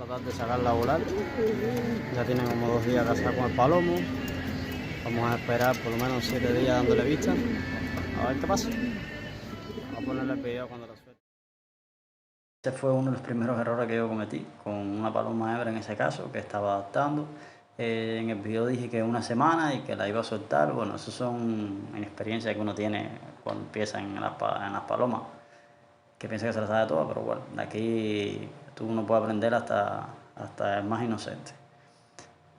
tratar de sacarla a volar. Ya tiene como 2 días casada con el palomo. Vamos a esperar por lo menos 7 días dándole vista. A ver qué pasa. Vamos a ponerle el video cuando la suelte. Este fue uno de los primeros errores que yo cometí con una paloma hembra en ese caso, que estaba adaptando. En el video dije que 1 semana y que la iba a soltar. Bueno, eso son inexperiencias que uno tiene cuando empieza en las palomas, que piensa que se la sabe toda, pero bueno, de aquí uno puede aprender hasta el más inocente.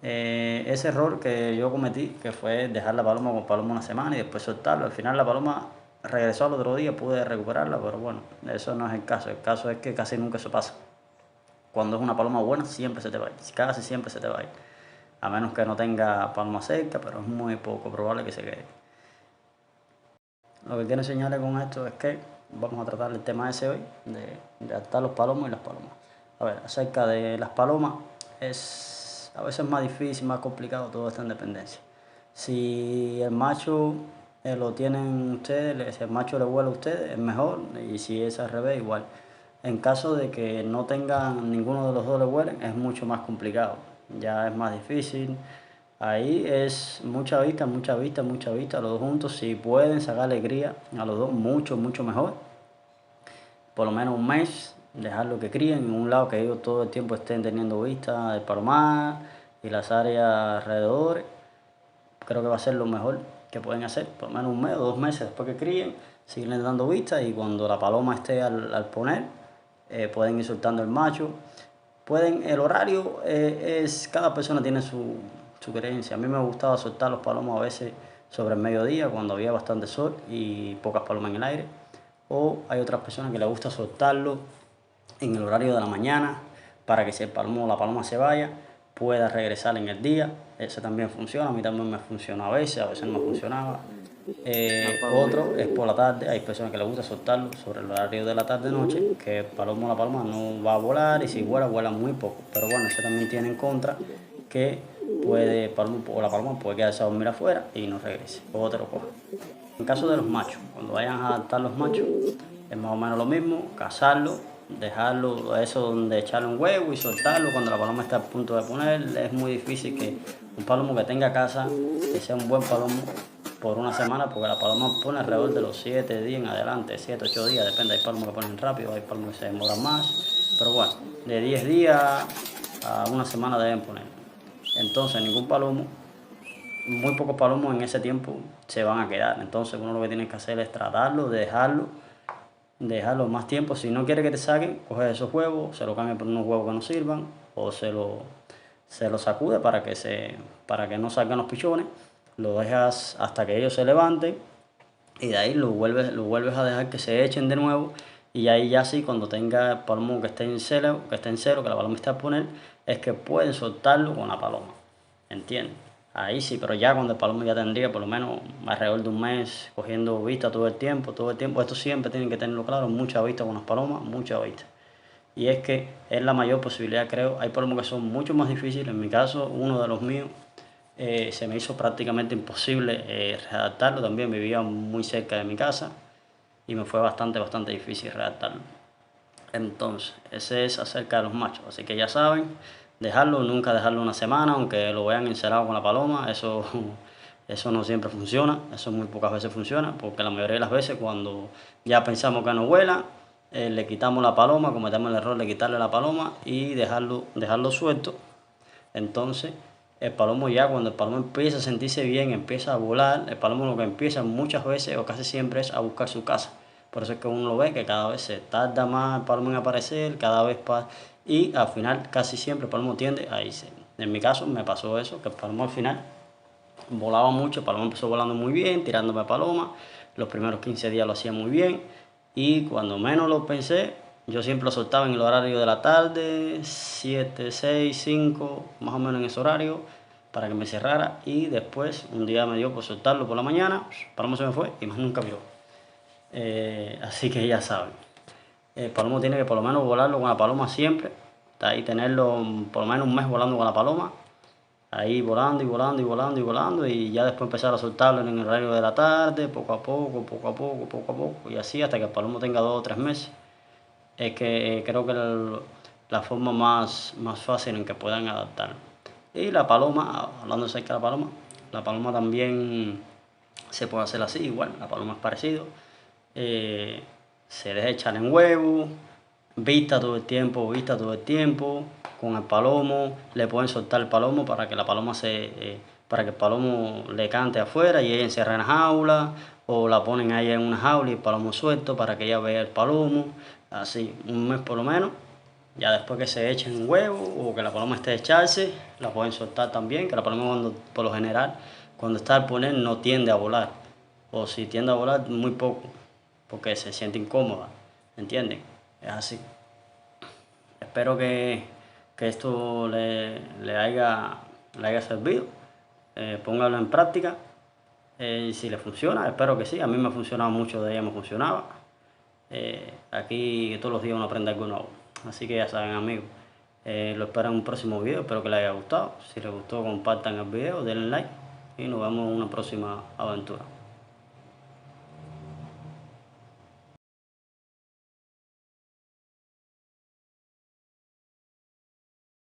Ese error que yo cometí, que fue dejar la paloma con paloma 1 semana y después soltarlo, al final la paloma regresó al otro día, pude recuperarla, pero bueno, eso no es el caso es que casi nunca eso pasa. Cuando es una paloma buena siempre se te va a ir, casi siempre se te va a ir, a menos que no tenga paloma cerca, pero es muy poco probable que se quede. Lo que quiero enseñarles con esto es que vamos a tratar el tema ese hoy, de adaptar los palomos y las palomas. A ver, acerca de las palomas, es a veces más difícil, más complicado, todo está en dependencia. Si el macho lo tienen ustedes, si el macho le vuela a ustedes, es mejor, y si es al revés, igual. En caso de que no tengan ninguno de los dos le vuelen, es mucho más complicado, ya es más difícil. Ahí es mucha vista, mucha vista, mucha vista, los dos juntos. Si pueden sacarle cría a los dos, mucho, mucho mejor. Por lo menos 1 mes, dejarlo que críen en un lado que ellos todo el tiempo estén teniendo vista del palomar y las áreas alrededor. Creo que va a ser lo mejor que pueden hacer, por lo menos 1 mes o 2 meses después que críen, siguen dando vista y cuando la paloma esté al poner, pueden ir soltando el macho. El horario es, cada persona tiene su creencia. A mí me gustaba soltar los palomos a veces sobre el mediodía cuando había bastante sol y pocas palomas en el aire. O hay otras personas que les gusta soltarlo en el horario de la mañana para que si el palomo o la paloma se vaya, pueda regresar en el día. Ese también funciona, a mí también me funciona a veces no me funcionaba. Otro es por la tarde, hay personas que les gusta soltarlo sobre el horario de la tarde-noche, que el palomo o la paloma no va a volar y si vuela, vuela muy poco. Pero bueno, eso también tiene en contra que puede, palomo o la paloma puede quedarse a dormir afuera y no regrese, o te lo coja. En caso de los machos, cuando vayan a adaptar los machos, es más o menos lo mismo, cazarlo, dejarlo, eso donde echarle un huevo y soltarlo cuando la paloma está a punto de poner. Es muy difícil que un palomo que tenga casa, que sea un buen palomo por 1 semana, porque la paloma pone alrededor de los 7 días en adelante, 7, 8 días, depende, hay palomos que ponen rápido, hay palomos que se demoran más, pero bueno, de 10 días a 1 semana deben poner. Entonces ningún palomo, muy pocos palomos en ese tiempo se van a quedar, entonces uno lo que tiene que hacer es tratarlo, dejarlo más tiempo. Si no quiere que te saquen, coge esos huevos, se lo cambia por unos huevos que no sirvan o se lo sacude para que no salgan los pichones, lo dejas hasta que ellos se levanten y de ahí lo vuelves a dejar que se echen de nuevo y ahí ya sí, cuando tenga el palomo que esté en cero, que la paloma está a poner, es que pueden soltarlo con la paloma, ¿entiendes? Ahí sí, pero ya cuando el palomo ya tendría por lo menos alrededor de 1 mes cogiendo vista todo el tiempo, esto siempre tienen que tenerlo claro, mucha vista con las palomas, mucha vista. Y es que es la mayor posibilidad, creo. Hay palomos que son mucho más difíciles. En mi caso, uno de los míos, se me hizo prácticamente imposible redactarlo. También vivía muy cerca de mi casa y me fue bastante difícil redactarlo. Entonces, ese es acerca de los machos. Así que ya saben, nunca dejarlo 1 semana, aunque lo vean encerrado con la paloma. Eso no siempre funciona, eso muy pocas veces funciona, porque la mayoría de las veces cuando ya pensamos que no vuela, le quitamos la paloma, cometemos el error de quitarle la paloma y dejarlo suelto. Entonces, el palomo ya cuando el palomo empieza a sentirse bien, empieza a volar, el palomo lo que empieza muchas veces o casi siempre es a buscar su casa. Por eso es que uno lo ve que cada vez se tarda más el palomo en aparecer, y al final casi siempre el palomo tiende a irse. En mi caso me pasó eso, que el palomo al final volaba mucho, el palomo empezó volando muy bien, tirándome paloma, los primeros 15 días lo hacía muy bien y cuando menos lo pensé, yo siempre lo soltaba en el horario de la tarde, 7, 6, 5, más o menos en ese horario, para que me cerrara y después un día me dio por soltarlo por la mañana, el palomo se me fue y más nunca vio. Así que ya saben, el palomo tiene que por lo menos volarlo con la paloma siempre, ahí tenerlo por lo menos 1 mes volando con la paloma, ahí volando y volando y volando y volando y ya después empezar a soltarlo en el horario de la tarde, poco a poco, poco a poco, poco a poco y así hasta que el palomo tenga 2 o 3 meses. Es que creo que la forma más fácil en que puedan adaptar. Y la paloma, hablando acerca de la paloma también se puede hacer así, igual, la paloma es parecido. Se deja echar en huevo, vista todo el tiempo, con el palomo, le pueden soltar el palomo para que la paloma para que el palomo le cante afuera y ella encierra en la jaula, o la ponen a ella en una jaula y el palomo suelto para que ella vea el palomo, así, un mes por lo menos. Ya después que se echen un huevo o que la paloma esté de echarse, la pueden soltar también, que la paloma por lo general, cuando está al poner no tiende a volar, o si tiende a volar muy poco, porque se siente incómoda, ¿entienden? Es así. Espero que esto le haya servido. Póngalo en práctica. Y si le funciona, espero que sí. A mí me ha funcionado mucho, de ella me funcionaba. Aquí todos los días uno aprende algo nuevo. Así que ya saben, amigos. Lo espero en un próximo video. Espero que les haya gustado. Si les gustó, compartan el video, denle like. Y nos vemos en una próxima aventura.